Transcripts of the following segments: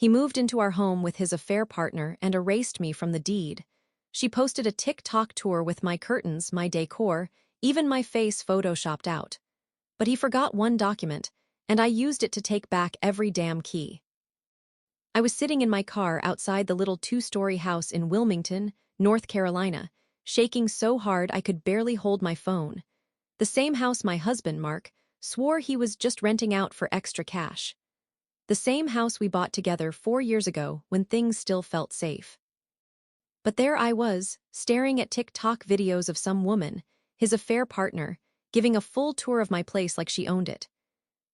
He moved into our home with his affair partner and erased me from the deed. She posted a TikTok tour with my curtains, my decor, even my face photoshopped out. But he forgot one document, and I used it to take back every damn key. I was sitting in my car outside the little two-story house in Wilmington, North Carolina, shaking so hard I could barely hold my phone. The same house my husband, Mark, swore he was just renting out for extra cash. The same house we bought together 4 years ago when things still felt safe. But there I was, staring at TikTok videos of some woman, his affair partner, giving a full tour of my place like she owned it.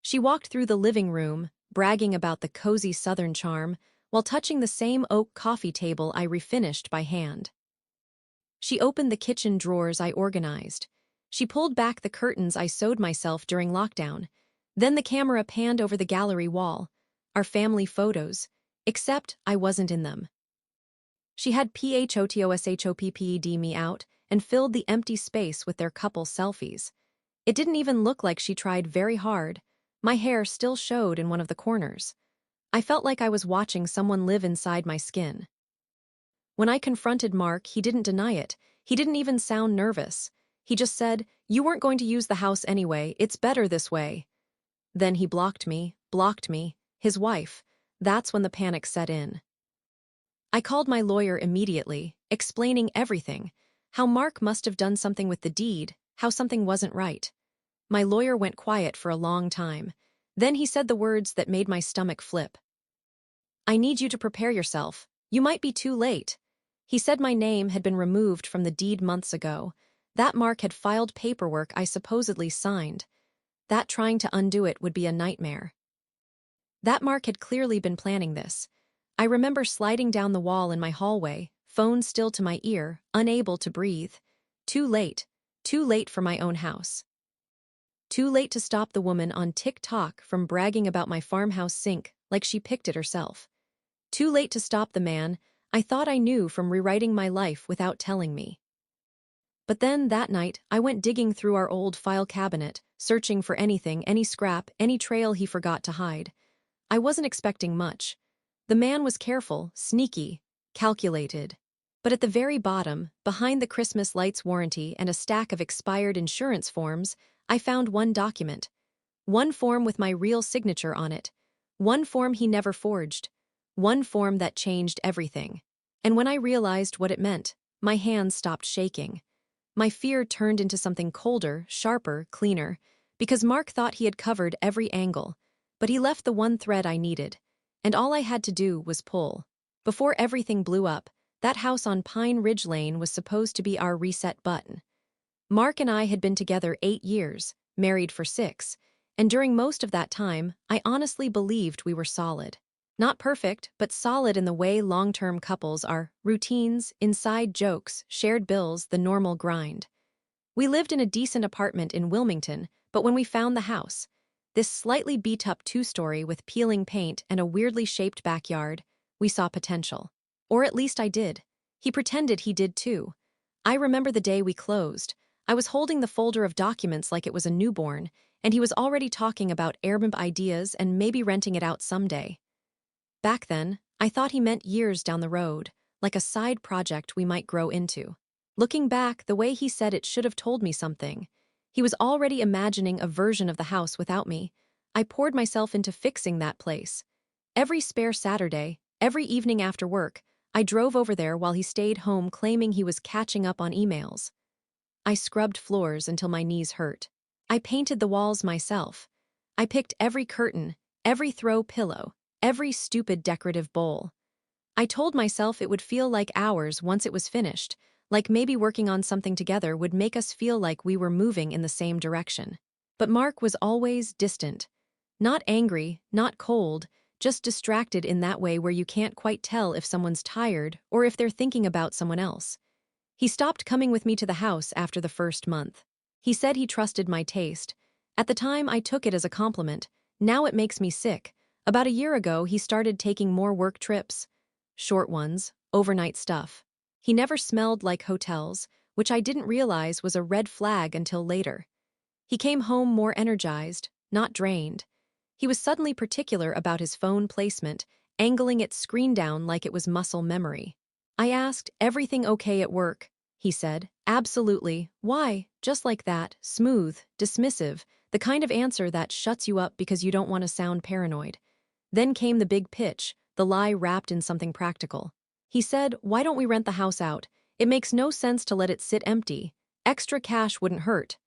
She walked through the living room, bragging about the cozy southern charm, while touching the same oak coffee table I refinished by hand. She opened the kitchen drawers I organized. She pulled back the curtains I sewed myself during lockdown. Then the camera panned over the gallery wall, our family photos, except I wasn't in them. She had PHOTOSHOPPED me out and filled the empty space with their couple selfies. It didn't even look like she tried very hard. My hair still showed in one of the corners. I felt like I was watching someone live inside my skin. When I confronted Mark, he didn't deny it. He didn't even sound nervous. He just said, "You weren't going to use the house anyway, it's better this way." Then he blocked me, his wife. That's when the panic set in. I called my lawyer immediately, explaining everything, how Mark must have done something with the deed, how something wasn't right. My lawyer went quiet for a long time. Then he said the words that made my stomach flip. "I need you to prepare yourself. You might be too late." He said my name had been removed from the deed months ago. That Mark had filed paperwork I supposedly signed. That trying to undo it would be a nightmare. That Mark had clearly been planning this. I remember sliding down the wall in my hallway, phone still to my ear, unable to breathe. Too late for my own house. Too late to stop the woman on TikTok from bragging about my farmhouse sink like she picked it herself. Too late to stop the man I thought I knew from rewriting my life without telling me. But then, that night, I went digging through our old file cabinet, searching for anything, any scrap, any trail he forgot to hide. I wasn't expecting much. The man was careful, sneaky, calculated. But at the very bottom, behind the Christmas lights warranty and a stack of expired insurance forms, I found one document. One form with my real signature on it. One form he never forged. One form that changed everything. And when I realized what it meant, my hands stopped shaking. My fear turned into something colder, sharper, cleaner, because Mark thought he had covered every angle, but he left the one thread I needed, and all I had to do was pull. Before everything blew up, that house on Pine Ridge Lane was supposed to be our reset button. Mark and I had been together 8 years, married for 6, and during most of that time, I honestly believed we were solid. Not perfect, but solid in the way long-term couples are: routines, inside jokes, shared bills, the normal grind. We lived in a decent apartment in Wilmington, but when we found the house, this slightly beat-up 2-story with peeling paint and a weirdly shaped backyard, we saw potential. Or at least I did. He pretended he did too. I remember the day we closed. I was holding the folder of documents like it was a newborn, and he was already talking about Airbnb ideas and maybe renting it out someday. Back then, I thought he meant years down the road, like a side project we might grow into. Looking back, the way he said it should have told me something. He was already imagining a version of the house without me. I poured myself into fixing that place. Every spare Saturday, every evening after work, I drove over there while he stayed home claiming he was catching up on emails. I scrubbed floors until my knees hurt. I painted the walls myself. I picked every curtain, every throw pillow, every stupid decorative bowl. I told myself it would feel like hours once it was finished, like maybe working on something together would make us feel like we were moving in the same direction. But Mark was always distant. Not angry, not cold, just distracted in that way where you can't quite tell if someone's tired or if they're thinking about someone else. He stopped coming with me to the house after the first month. He said he trusted my taste. At the time, I took it as a compliment. Now it makes me sick. About a year ago, he started taking more work trips. Short ones, overnight stuff. He never smelled like hotels, which I didn't realize was a red flag until later. He came home more energized, not drained. He was suddenly particular about his phone placement, angling its screen down like it was muscle memory. I asked, "Everything okay at work?" He said, "Absolutely. Why?" Just like that, smooth, dismissive, the kind of answer that shuts you up because you don't want to sound paranoid. Then came the big pitch, the lie wrapped in something practical. He said, "Why don't we rent the house out? It makes no sense to let it sit empty. Extra cash wouldn't hurt."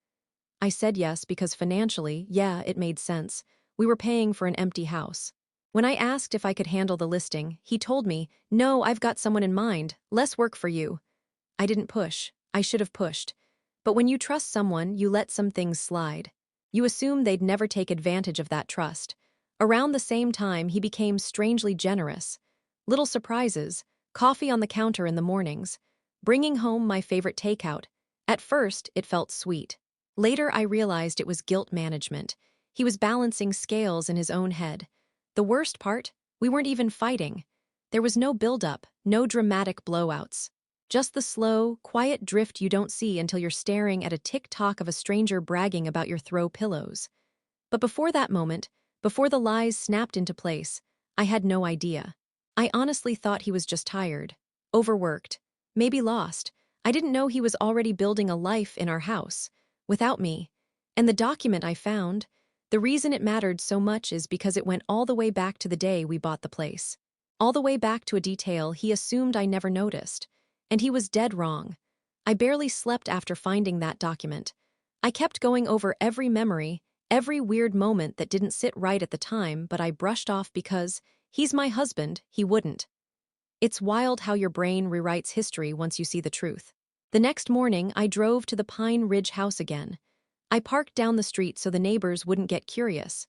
I said yes because financially, yeah, it made sense. We were paying for an empty house. When I asked if I could handle the listing, he told me, "No, I've got someone in mind. Less work for you." I didn't push. I should have pushed. But when you trust someone, you let some things slide. You assume they'd never take advantage of that trust. Around the same time, he became strangely generous. Little surprises, coffee on the counter in the mornings, bringing home my favorite takeout. At first, it felt sweet. Later, I realized it was guilt management. He was balancing scales in his own head. The worst part? We weren't even fighting. There was no buildup, no dramatic blowouts. Just the slow, quiet drift you don't see until you're staring at a tick-tock of a stranger bragging about your throw pillows. But before that moment, before the lies snapped into place, I had no idea. I honestly thought he was just tired, overworked, maybe lost. I didn't know he was already building a life in our house, without me. And the document I found, the reason it mattered so much is because it went all the way back to the day we bought the place. All the way back to a detail he assumed I never noticed. And he was dead wrong. I barely slept after finding that document. I kept going over every memory, every weird moment that didn't sit right at the time, but I brushed off because, he's my husband, he wouldn't. It's wild how your brain rewrites history once you see the truth. The next morning, I drove to the Pine Ridge house again. I parked down the street so the neighbors wouldn't get curious.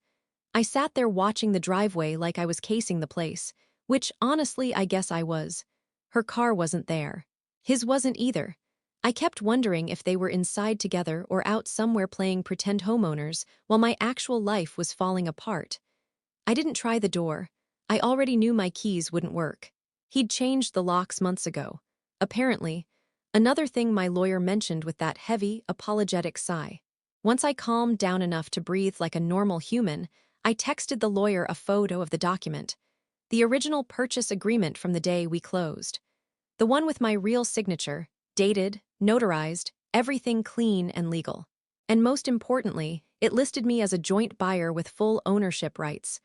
I sat there watching the driveway like I was casing the place, which, honestly, I guess I was. Her car wasn't there. His wasn't either. I kept wondering if they were inside together or out somewhere playing pretend homeowners while my actual life was falling apart. I didn't try the door. I already knew my keys wouldn't work. He'd changed the locks months ago. Apparently, another thing my lawyer mentioned with that heavy, apologetic sigh. Once I calmed down enough to breathe like a normal human, I texted the lawyer a photo of the document. The original purchase agreement from the day we closed. The one with my real signature, dated, notarized, everything clean and legal. And most importantly, it listed me as a joint buyer with full ownership rights.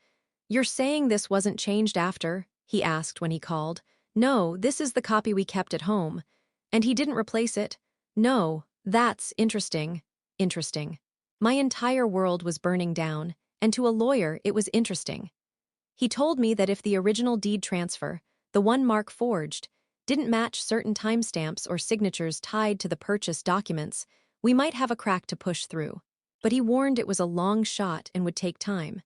"You're saying this wasn't changed after?" he asked when he called. "No, this is the copy we kept at home." "And he didn't replace it?" "No, that's interesting." Interesting. My entire world was burning down, and to a lawyer it was interesting. He told me that if the original deed transfer, the one Mark forged, didn't match certain timestamps or signatures tied to the purchase documents, we might have a crack to push through. But he warned it was a long shot and would take time.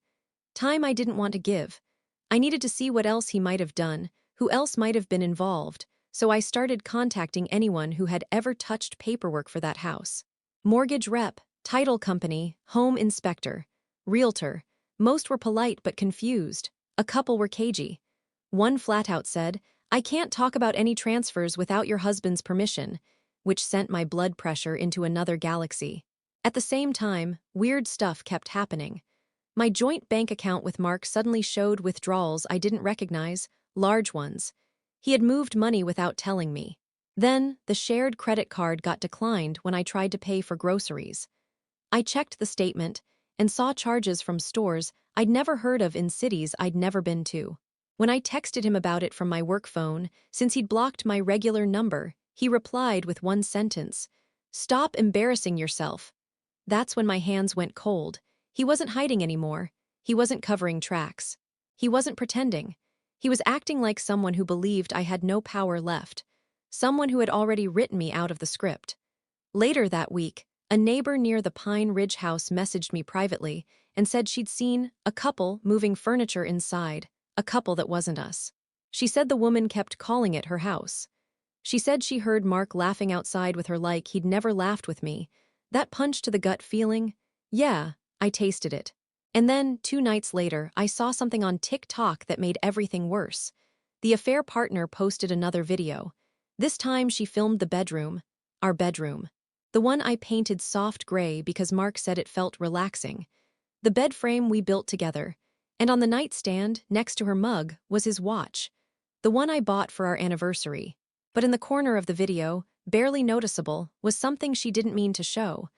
Time I didn't want to give. I needed to see what else he might have done, who else might have been involved, so I started contacting anyone who had ever touched paperwork for that house. Mortgage rep, title company, home inspector, realtor. Most were polite but confused. A couple were cagey. One flat out said, "I can't talk about any transfers without your husband's permission," which sent my blood pressure into another galaxy. At the same time, weird stuff kept happening. My joint bank account with Mark suddenly showed withdrawals I didn't recognize, large ones. He had moved money without telling me. Then, the shared credit card got declined when I tried to pay for groceries. I checked the statement and saw charges from stores I'd never heard of in cities I'd never been to. When I texted him about it from my work phone, since he'd blocked my regular number, he replied with one sentence, "Stop embarrassing yourself." That's when my hands went cold. He wasn't hiding anymore. He wasn't covering tracks. He wasn't pretending. He was acting like someone who believed I had no power left. Someone who had already written me out of the script. Later that week, a neighbor near the Pine Ridge house messaged me privately and said she'd seen a couple moving furniture inside, a couple that wasn't us. She said the woman kept calling it her house. She said she heard Mark laughing outside with her like he'd never laughed with me. That punch to the gut feeling? Yeah, I tasted it. And then, 2 nights later, I saw something on TikTok that made everything worse. The affair partner posted another video. This time she filmed the bedroom, our bedroom. The one I painted soft gray because Mark said it felt relaxing. The bed frame we built together. And on the nightstand, next to her mug, was his watch, the one I bought for our anniversary. But in the corner of the video, barely noticeable, was something she didn't mean to show.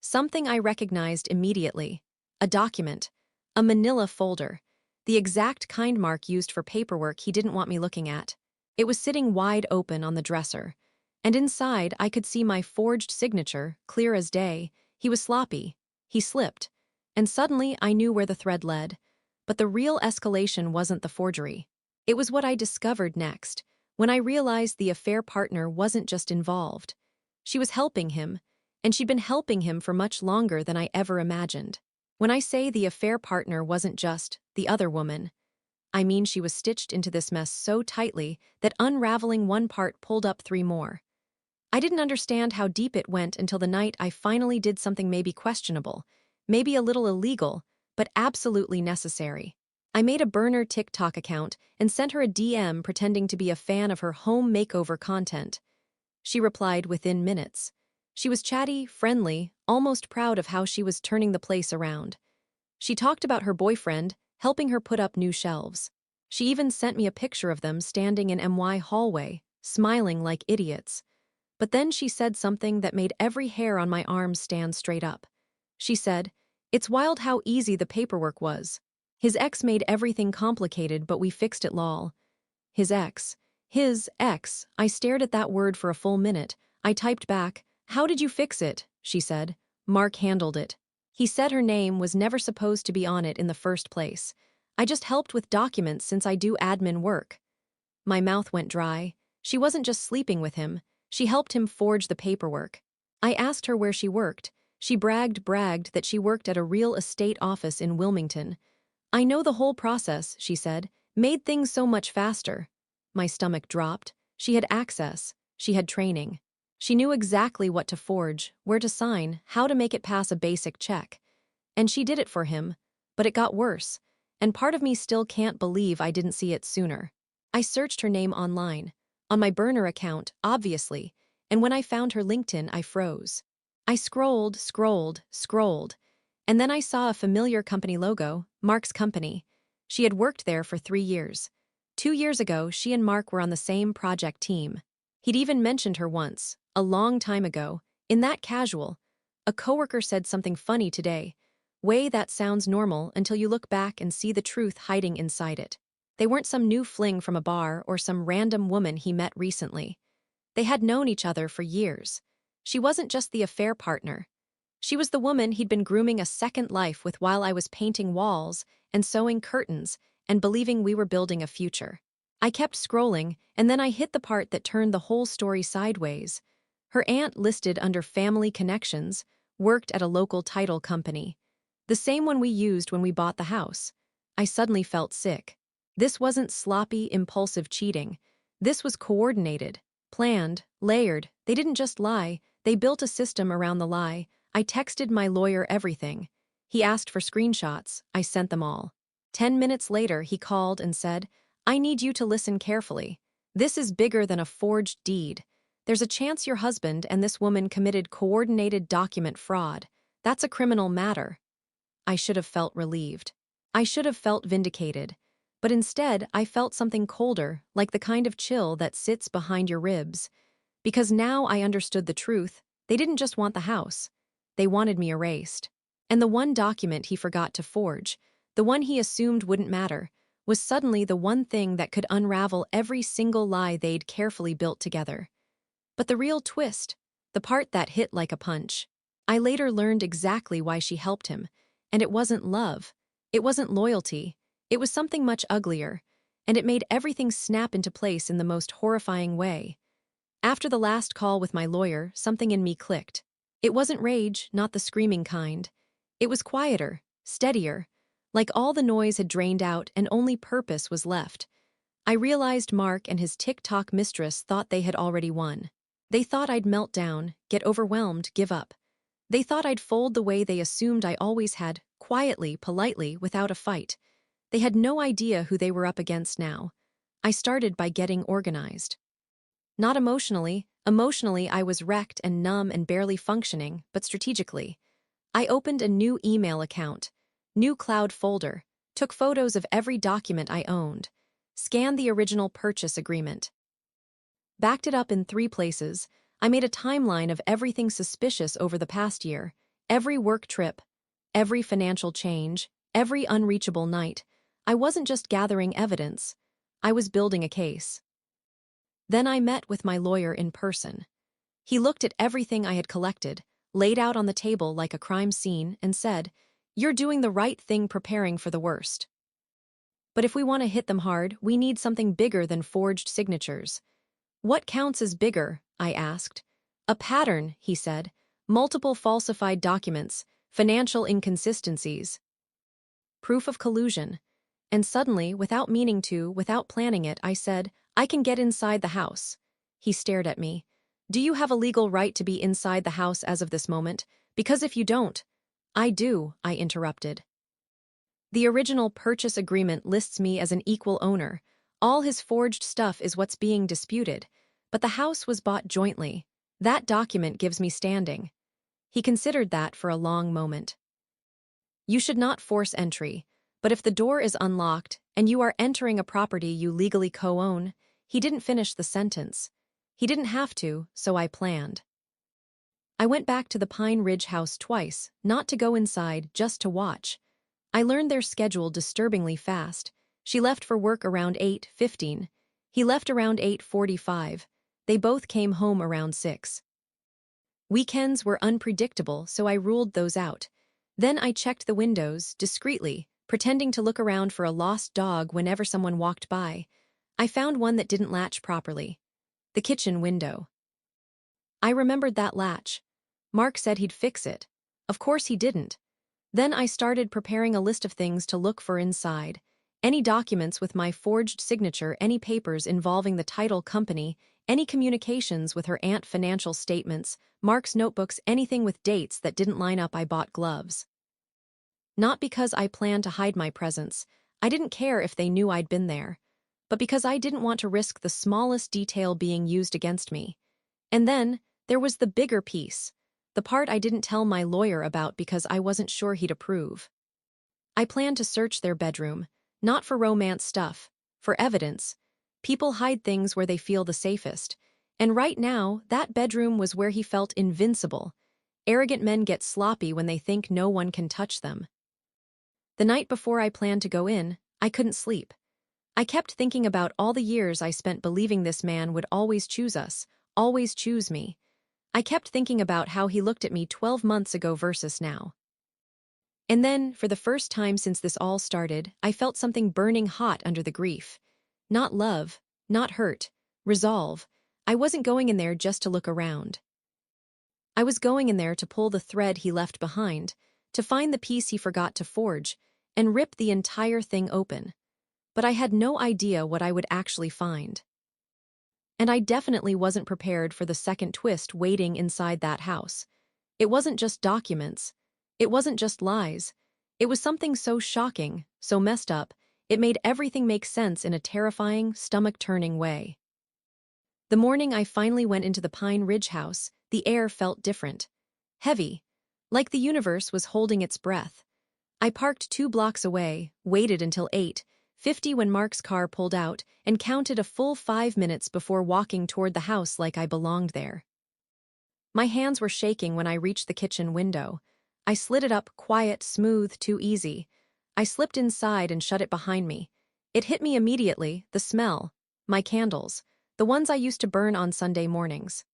Something I recognized immediately. A document. A manila folder. The exact kind Mark used for paperwork he didn't want me looking at. It was sitting wide open on the dresser. And inside, I could see my forged signature, clear as day. He was sloppy. He slipped. And suddenly, I knew where the thread led. But the real escalation wasn't the forgery. It was what I discovered next, when I realized the affair partner wasn't just involved. She was helping him, and she'd been helping him for much longer than I ever imagined. When I say the affair partner wasn't just the other woman, I mean she was stitched into this mess so tightly that unraveling one part pulled up three more. I didn't understand how deep it went until the night I finally did something maybe questionable, maybe a little illegal, but absolutely necessary. I made a burner TikTok account and sent her a DM pretending to be a fan of her home makeover content. She replied within minutes. She was chatty, friendly, almost proud of how she was turning the place around. She talked about her boyfriend, helping her put up new shelves. She even sent me a picture of them standing in MY hallway, smiling like idiots. But then she said something that made every hair on my arm stand straight up. She said, "It's wild how easy the paperwork was. His ex made everything complicated, but we fixed it lol." His ex. His ex. I stared at that word for a full minute. I typed back, "How did you fix it?" She said. "Mark handled it. He said her name was never supposed to be on it in the first place. I just helped with documents since I do admin work." My mouth went dry. She wasn't just sleeping with him. She helped him forge the paperwork. I asked her where she worked. She bragged that she worked at a real estate office in Wilmington. "I know the whole process," she said. "Made things so much faster." My stomach dropped. She had access. She had training. She knew exactly what to forge, where to sign, how to make it pass a basic check. And she did it for him. But it got worse. And part of me still can't believe I didn't see it sooner. I searched her name online. On my burner account, obviously. And when I found her LinkedIn, I froze. I scrolled. And then I saw a familiar company logo, Mark's company. She had worked there for 3 years. 2 years ago, she and Mark were on the same project team. He'd even mentioned her once, a long time ago, in that casual. A coworker said something funny today. Way that sounds normal until you look back and see the truth hiding inside it. They weren't some new fling from a bar or some random woman he met recently. They had known each other for years. She wasn't just the affair partner. She was the woman he'd been grooming a second life with while I was painting walls and sewing curtains and believing we were building a future. I kept scrolling, and then I hit the part that turned the whole story sideways. Her aunt, listed under family connections, worked at a local title company. The same one we used when we bought the house. I suddenly felt sick. This wasn't sloppy, impulsive cheating. This was coordinated, planned, layered. They didn't just lie, they built a system around the lie. I texted my lawyer everything. He asked for screenshots. I sent them all. 10 minutes later, he called and said, "I need you to listen carefully. This is bigger than a forged deed. There's a chance your husband and this woman committed coordinated document fraud. That's a criminal matter." I should have felt relieved. I should have felt vindicated. But instead, I felt something colder, like the kind of chill that sits behind your ribs. Because now I understood the truth. They didn't just want the house. They wanted me erased. And the one document he forgot to forge, the one he assumed wouldn't matter, was suddenly the one thing that could unravel every single lie they'd carefully built together. But the real twist, the part that hit like a punch, I later learned exactly why she helped him. And it wasn't love. It wasn't loyalty. It was something much uglier. And it made everything snap into place in the most horrifying way. After the last call with my lawyer, something in me clicked. It wasn't rage, not the screaming kind. It was quieter, steadier, like all the noise had drained out and only purpose was left. I realized Mark and his TikTok mistress thought they had already won. They thought I'd melt down, get overwhelmed, give up. They thought I'd fold the way they assumed I always had, quietly, politely, without a fight. They had no idea who they were up against now. I started by getting organized. Not emotionally. Emotionally, I was wrecked and numb and barely functioning, but strategically. I opened a new email account, new cloud folder, took photos of every document I owned, scanned the original purchase agreement, backed it up in 3 places. I made a timeline of everything suspicious over the past year, every work trip, every financial change, every unreachable night. I wasn't just gathering evidence, I was building a case. Then I met with my lawyer in person. He looked at everything I had collected, laid out on the table like a crime scene, and said, "You're doing the right thing preparing for the worst. But if we want to hit them hard, we need something bigger than forged signatures." "What counts as bigger?" I asked. "A pattern," he said. "Multiple falsified documents, financial inconsistencies, proof of collusion." And suddenly, without meaning to, without planning it, I said, "I can get inside the house." He stared at me. "Do you have a legal right to be inside the house as of this moment? Because if you don't—" "I do," I interrupted. "The original purchase agreement lists me as an equal owner. All his forged stuff is what's being disputed. But the house was bought jointly. That document gives me standing." He considered that for a long moment. "You should not force entry, but if the door is unlocked and you are entering a property you legally co-own—" He didn't finish the sentence. He didn't have to, so I planned. I went back to the Pine Ridge house twice, not to go inside, just to watch. I learned their schedule disturbingly fast. She left for work around 8:15. He left around 8:45. They both came home around 6. Weekends were unpredictable, so I ruled those out. Then I checked the windows, discreetly, pretending to look around for a lost dog whenever someone walked by. I found one that didn't latch properly. The kitchen window. I remembered that latch. Mark said he'd fix it. Of course he didn't. Then I started preparing a list of things to look for inside. Any documents with my forged signature, any papers involving the title company, any communications with her aunt, financial statements, Mark's notebooks, anything with dates that didn't line up. I bought gloves. Not because I planned to hide my presence. I didn't care if they knew I'd been there. But because I didn't want to risk the smallest detail being used against me. And then, there was the bigger piece. The part I didn't tell my lawyer about because I wasn't sure he'd approve. I planned to search their bedroom, not for romance stuff, for evidence. People hide things where they feel the safest. And right now, that bedroom was where he felt invincible. Arrogant men get sloppy when they think no one can touch them. The night before I planned to go in, I couldn't sleep. I kept thinking about all the years I spent believing this man would always choose us, always choose me. I kept thinking about how he looked at me 12 months ago versus now. And then, for the first time since this all started, I felt something burning hot under the grief. Not love, not hurt, resolve. I wasn't going in there just to look around. I was going in there to pull the thread he left behind, to find the piece he forgot to forge, and rip the entire thing open. But I had no idea what I would actually find. And I definitely wasn't prepared for the second twist waiting inside that house. It wasn't just documents. It wasn't just lies. It was something so shocking, so messed up, it made everything make sense in a terrifying, stomach-turning way. The morning I finally went into the Pine Ridge house, the air felt different. Heavy. Like the universe was holding its breath. I parked 2 blocks away, waited until 8:50 when Mark's car pulled out, and counted a full 5 minutes before walking toward the house like I belonged there. My hands were shaking when I reached the kitchen window. I slid it up, quiet, smooth, too easy. I slipped inside and shut it behind me. It hit me immediately, the smell. My candles. The ones I used to burn on Sunday mornings.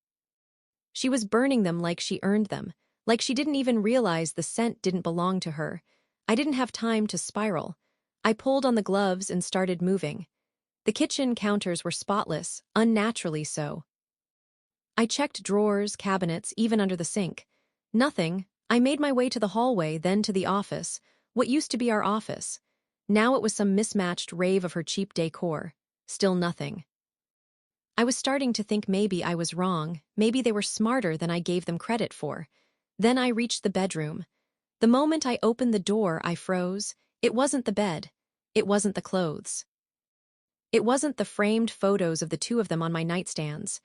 She was burning them like she earned them, like she didn't even realize the scent didn't belong to her. I didn't have time to spiral. I pulled on the gloves and started moving. The kitchen counters were spotless, unnaturally so. I checked drawers, cabinets, even under the sink. Nothing. I made my way to the hallway, then to the office, what used to be our office. Now it was some mismatched rave of her cheap decor. Still nothing. I was starting to think maybe I was wrong, maybe they were smarter than I gave them credit for. Then I reached the bedroom. The moment I opened the door, I froze. It wasn't the bed. It wasn't the clothes. It wasn't the framed photos of the 2 of them on my nightstands.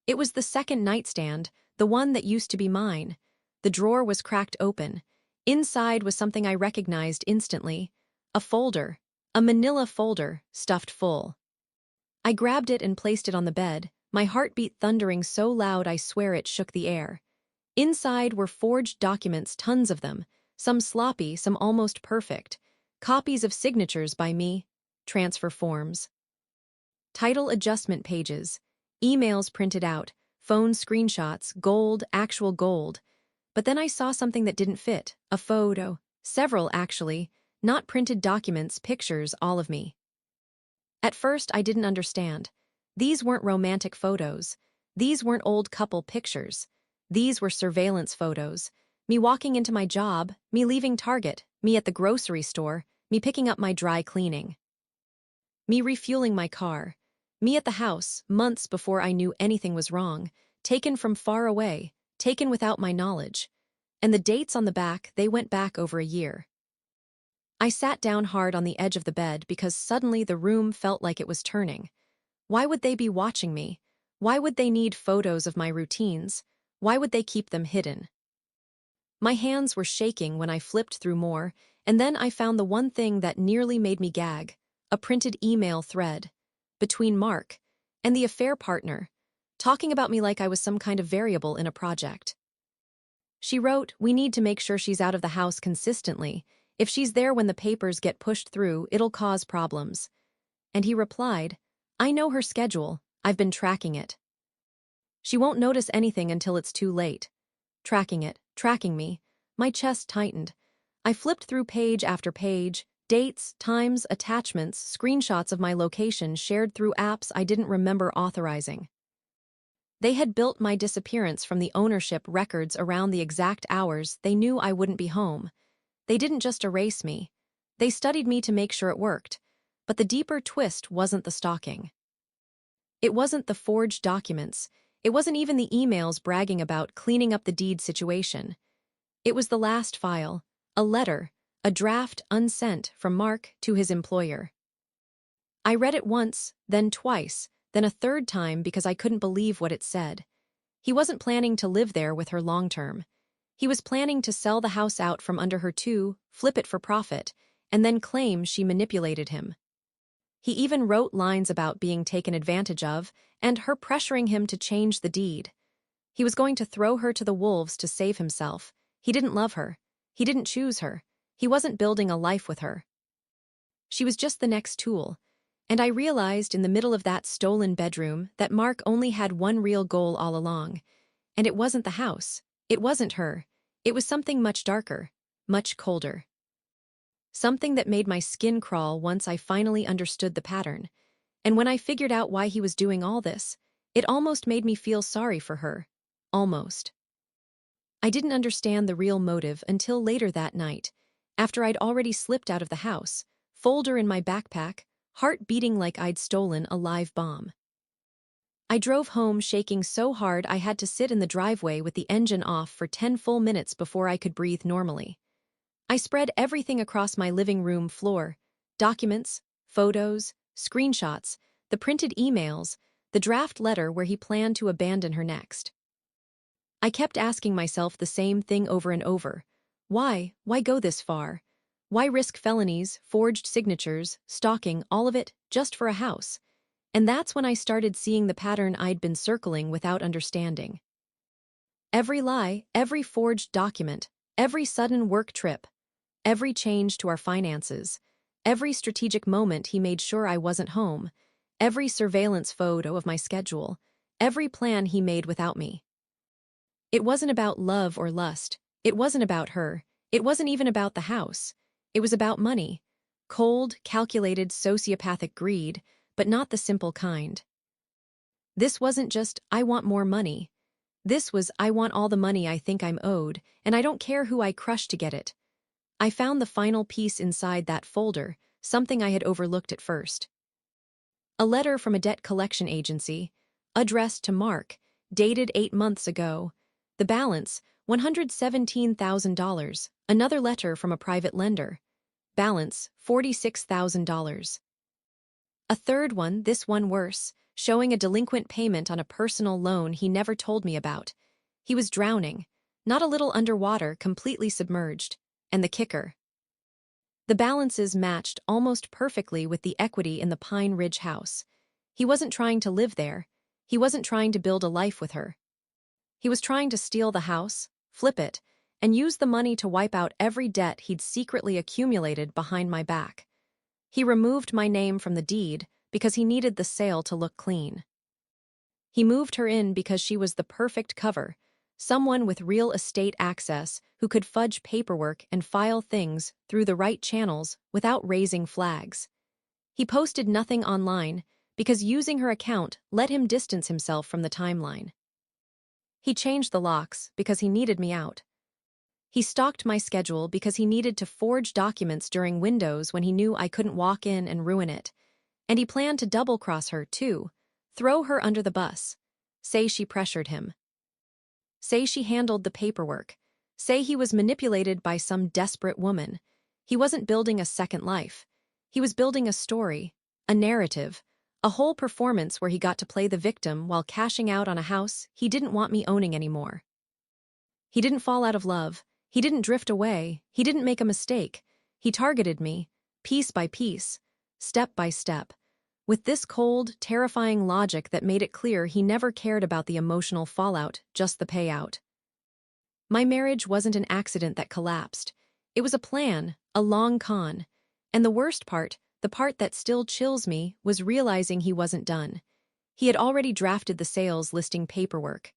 It was the second nightstand, the one that used to be mine. The drawer was cracked open. Inside was something I recognized instantly. A folder. A manila folder, stuffed full. I grabbed it and placed it on the bed, my heartbeat thundering so loud I swear it shook the air. Inside were forged documents, tons of them, some sloppy, some almost perfect, copies of signatures by me, transfer forms, title adjustment pages, emails printed out, phone screenshots, gold, actual gold. But then I saw something that didn't fit, a photo, several actually, not printed documents, pictures, all of me. At first, I didn't understand. These weren't romantic photos. These weren't old couple pictures. These were surveillance photos. Me walking into my job, me leaving Target, me at the grocery store, me picking up my dry cleaning. Me refueling my car. Me at the house, months before I knew anything was wrong, taken from far away, taken without my knowledge. And the dates on the back, they went back over a year. I sat down hard on the edge of the bed because suddenly the room felt like it was turning. Why would they be watching me? Why would they need photos of my routines? Why would they keep them hidden? My hands were shaking when I flipped through more, and then I found the one thing that nearly made me gag, a printed email thread between Mark and the affair partner, talking about me like I was some kind of variable in a project. She wrote, "We need to make sure she's out of the house consistently. If she's there when the papers get pushed through, it'll cause problems." And he replied, "I know her schedule. I've been tracking it. She won't notice anything until it's too late." Tracking it, tracking me. My chest tightened. I flipped through page after page, dates, times, attachments, screenshots of my location shared through apps I didn't remember authorizing. They had built my disappearance from the ownership records around the exact hours they knew I wouldn't be home. They didn't just erase me. They studied me to make sure it worked. But the deeper twist wasn't the stalking. It wasn't the forged documents. It wasn't even the emails bragging about cleaning up the deed situation. It was the last file, a letter, a draft unsent from Mark to his employer. I read it once, then twice, then a third time because I couldn't believe what it said. He wasn't planning to live there with her long term. He was planning to sell the house out from under her to flip it for profit, and then claim she manipulated him. He even wrote lines about being taken advantage of and her pressuring him to change the deed. He was going to throw her to the wolves to save himself. He didn't love her. He didn't choose her. He wasn't building a life with her. She was just the next tool. And I realized in the middle of that stolen bedroom that Mark only had one real goal all along. And it wasn't the house. It wasn't her. It was something much darker, much colder. Something that made my skin crawl once I finally understood the pattern. And when I figured out why he was doing all this, it almost made me feel sorry for her. Almost. I didn't understand the real motive until later that night, after I'd already slipped out of the house, folder in my backpack, heart beating like I'd stolen a live bomb. I drove home shaking so hard I had to sit in the driveway with the engine off for 10 full minutes before I could breathe normally. I spread everything across my living room floor, documents, photos, screenshots, the printed emails, the draft letter where he planned to abandon her next. I kept asking myself the same thing over and over. Why? Why go this far? Why risk felonies, forged signatures, stalking, all of it, just for a house? And that's when I started seeing the pattern I'd been circling without understanding. Every lie, every forged document, every sudden work trip, every change to our finances, every strategic moment he made sure I wasn't home, every surveillance photo of my schedule, every plan he made without me. It wasn't about love or lust. It wasn't about her. It wasn't even about the house. It was about money. Cold, calculated, sociopathic greed, but not the simple kind. This wasn't just, "I want more money." This was, "I want all the money I think I'm owed, and I don't care who I crush to get it." I found the final piece inside that folder, something I had overlooked at first. A letter from a debt collection agency, addressed to Mark, dated 8 months ago. The balance, $117,000. Another letter from a private lender. Balance, $46,000. A third one, this one worse, showing a delinquent payment on a personal loan he never told me about. He was drowning, not a little underwater, completely submerged. And the kicker. The balances matched almost perfectly with the equity in the Pine Ridge house. He wasn't trying to live there. He wasn't trying to build a life with her. He was trying to steal the house, flip it, and use the money to wipe out every debt he'd secretly accumulated behind my back. He removed my name from the deed because he needed the sale to look clean. He moved her in because she was the perfect cover, someone with real estate access who could fudge paperwork and file things through the right channels without raising flags. He posted nothing online because using her account let him distance himself from the timeline. He changed the locks because he needed me out. He stalked my schedule because he needed to forge documents during windows when he knew I couldn't walk in and ruin it. And he planned to double-cross her, too, throw her under the bus, say she pressured him, say she handled the paperwork, say he was manipulated by some desperate woman. He wasn't building a second life. He was building a story, a narrative, a whole performance where he got to play the victim while cashing out on a house he didn't want me owning anymore. He didn't fall out of love. He didn't drift away. He didn't make a mistake. He targeted me, piece by piece, step by step, with this cold, terrifying logic that made it clear he never cared about the emotional fallout, just the payout. My marriage wasn't an accident that collapsed. It was a plan, a long con. And the worst part, the part that still chills me, was realizing he wasn't done. He had already drafted the sales listing paperwork.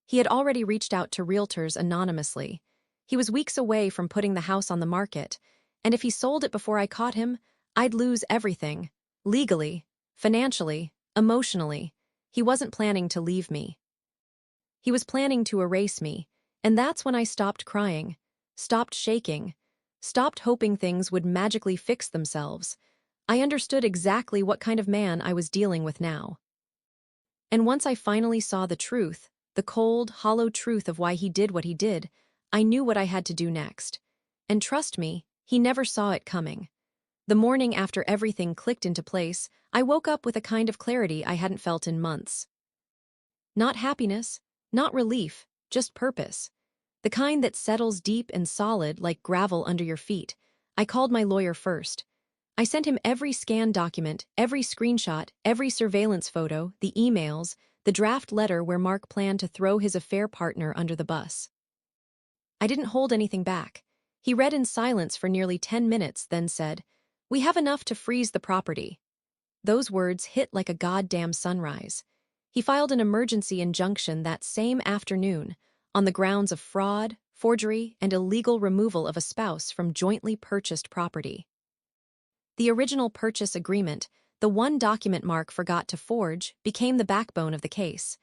He had already reached out to realtors anonymously. He was weeks away from putting the house on the market, and if he sold it before I caught him, I'd lose everything. Legally, financially, emotionally. He wasn't planning to leave me. He was planning to erase me, and that's when I stopped crying, stopped shaking, stopped hoping things would magically fix themselves. I understood exactly what kind of man I was dealing with now. And once I finally saw the truth, the cold, hollow truth of why he did what he did, I knew what I had to do next. And trust me, he never saw it coming. The morning after everything clicked into place, I woke up with a kind of clarity I hadn't felt in months. Not happiness, not relief, just purpose. The kind that settles deep and solid like gravel under your feet. I called my lawyer first. I sent him every scanned document, every screenshot, every surveillance photo, the emails, the draft letter where Mark planned to throw his affair partner under the bus. I didn't hold anything back. He read in silence for nearly 10 minutes, then said, "We have enough to freeze the property." Those words hit like a goddamn sunrise. He filed an emergency injunction that same afternoon on the grounds of fraud, forgery, and illegal removal of a spouse from jointly purchased property. The original purchase agreement, the one document Mark forgot to forge, became the backbone of the case.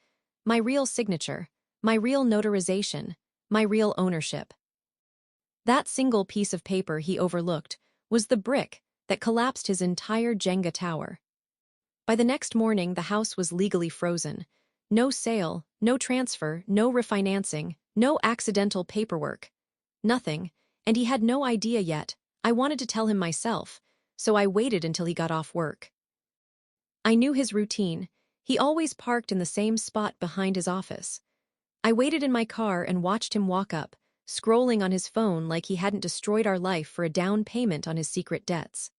My real signature, my real notarization, my real ownership. That single piece of paper he overlooked was the brick that collapsed his entire Jenga tower. By the next morning, the house was legally frozen. No sale, no transfer, no refinancing, no accidental paperwork. Nothing, and he had no idea yet. I wanted to tell him myself, so I waited until he got off work. I knew his routine. He always parked in the same spot behind his office. I waited in my car and watched him walk up, scrolling on his phone like he hadn't destroyed our life for a down payment on his secret debts.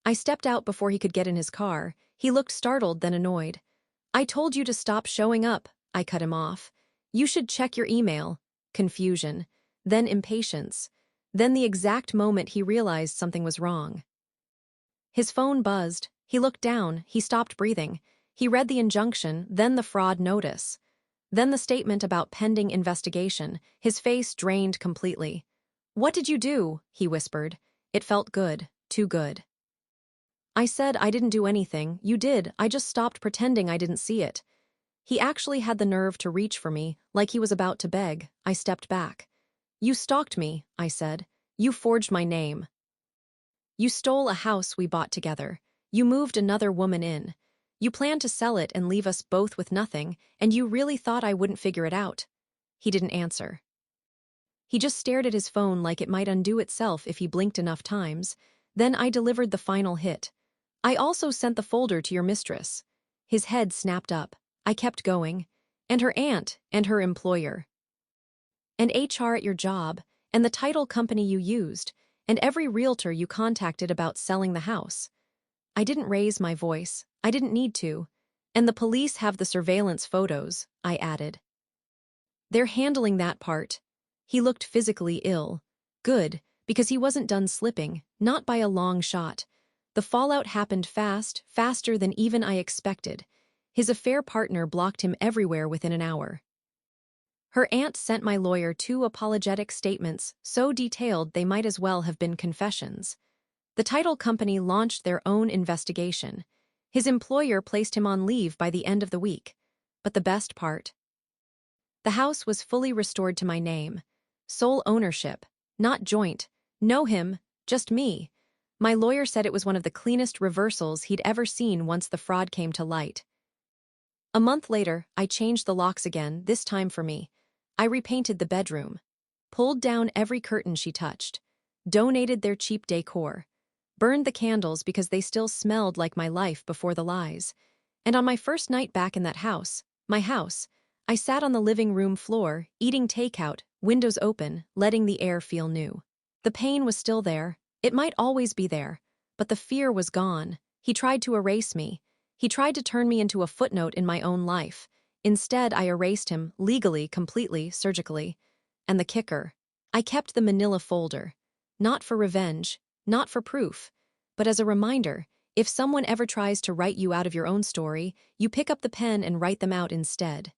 I stepped out before he could get in his car. He looked startled, then annoyed. "I told you to stop showing up," I cut him off. "You should check your email." Confusion, then impatience, then the exact moment he realized something was wrong. His phone buzzed. He looked down. He stopped breathing. He read the injunction, then the fraud notice. Then the statement about pending investigation. His face drained completely. "What did you do?" he whispered. It felt good, too good. I said I didn't do anything. "You did. I just stopped pretending I didn't see it." He actually had the nerve to reach for me, like he was about to beg. I stepped back. "You stalked me," I said. "You forged my name. You stole a house we bought together. You moved another woman in. You planned to sell it and leave us both with nothing, and you really thought I wouldn't figure it out." He didn't answer. He just stared at his phone like it might undo itself if he blinked enough times. Then I delivered the final hit. "I also sent the folder to your mistress." His head snapped up. I kept going. "And her aunt, and her employer. And HR at your job, and the title company you used, and every realtor you contacted about selling the house. I didn't raise my voice. I didn't need to. And the police have the surveillance photos, I added. They're handling that part. He looked physically ill. Good, because he wasn't done slipping, not by a long shot. The fallout happened fast, faster than even I expected. His affair partner blocked him everywhere within an hour. Her aunt sent my lawyer 2 apologetic statements, so detailed they might as well have been confessions. The title company launched their own investigation. His employer placed him on leave by the end of the week. But the best part? The house was fully restored to my name. Sole ownership, not joint. No him, just me. My lawyer said it was one of the cleanest reversals he'd ever seen once the fraud came to light. A month later, I changed the locks again, this time for me. I repainted the bedroom. Pulled down every curtain she touched. Donated their cheap decor. Burned the candles because they still smelled like my life before the lies. And on my first night back in that house, my house, I sat on the living room floor, eating takeout, windows open, letting the air feel new. The pain was still there. It might always be there. But the fear was gone. He tried to erase me. He tried to turn me into a footnote in my own life. Instead, I erased him, legally, completely, surgically. And the kicker, I kept the manila folder. Not for revenge, not for proof, but as a reminder, if someone ever tries to write you out of your own story, you pick up the pen and write them out instead.